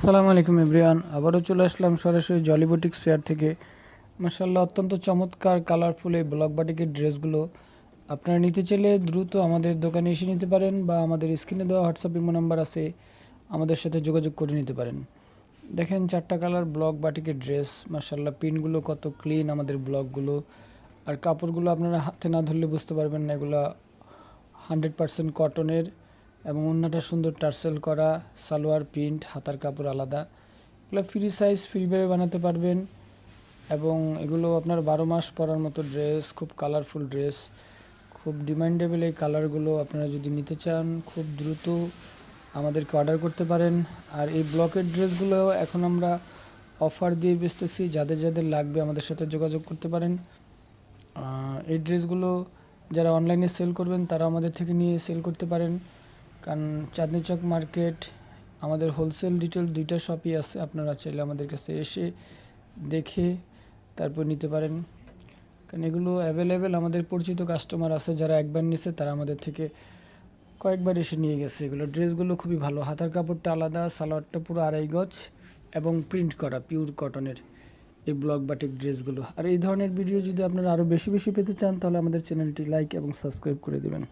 আসসালামু আলাইকুম এভরিওয়ান, আবারও চলে আসলাম সরাসরি জলি বুটিক্স ফেয়ার থেকে। মাশাআল্লাহ, অত্যন্ত চমৎকার কালারফুল এই ব্লক বাটিকের ড্রেসগুলো আপনারা নিতে চাইলে দ্রুত আমাদের দোকানে এসে নিতে পারেন, বা আমাদের স্ক্রিনে দেওয়া হোয়াটসঅ্যাপ ইমো নাম্বার আছে, আমাদের সাথে যোগাযোগ করে নিতে পারেন। দেখেন, 4টা কালার ব্লক বাটিকের ড্রেস। মাশাআল্লাহ, প্রিন্টগুলো কত ক্লিন আমাদের ব্লকগুলো, আর কাপড়গুলো আপনারা হাতে না ধরলে বুঝতে পারবেন না এগুলো 100% কটনের, এবং অন্যটা সুন্দর টার্সেল করা, সালোয়ার প্রিন্ট, হাতার কাপড় আলাদা। এগুলো ফ্রি সাইজ ফ্রিভাবে বানাতে পারবেন, এবং এগুলো আপনার 12 মাস পরার মতো ড্রেস। খুব কালারফুল ড্রেস, খুব ডিমান্ডেবল এই কালারগুলো। আপনারা যদি নিতে চান খুব দ্রুত আমাদেরকে অর্ডার করতে পারেন। আর এই ব্লকের ড্রেসগুলো এখন আমরা অফার দিয়ে বেচতেছি, যাদের যাদের লাগবে আমাদের সাথে যোগাযোগ করতে পারেন। এই ড্রেসগুলো যারা অনলাইনে সেল করবেন তারা আমাদের থেকে নিয়ে সেল করতে পারেন, কারণ চাঁদনি চক মার্কেট আমাদের হোলসেল রিটেল দুইটা শপই আছে। আপনারা চাইলে আমাদের কাছে এসে দেখে তারপর নিতে পারেন, কারণ এগুলো অ্যাভেলেবেল। আমাদের পরিচিত কাস্টমার আছে যারা একবার নিছে, তারা আমাদের থেকে কয়েকবার এসে নিয়ে গেছে। এগুলো ড্রেসগুলো খুবই ভালো, হাতার কাপড়টা আলাদা, সালোয়ারটা পুরো 2.5 গজ এবং প্রিন্ট করা পিওর কটনের এই ব্লক বাটিক ড্রেসগুলো। আর এই ধরনের ভিডিও যদি আপনারা আরও বেশি বেশি পেতে চান, তাহলে আমাদের চ্যানেলটি লাইক এবং সাবস্ক্রাইব করে দেবেন।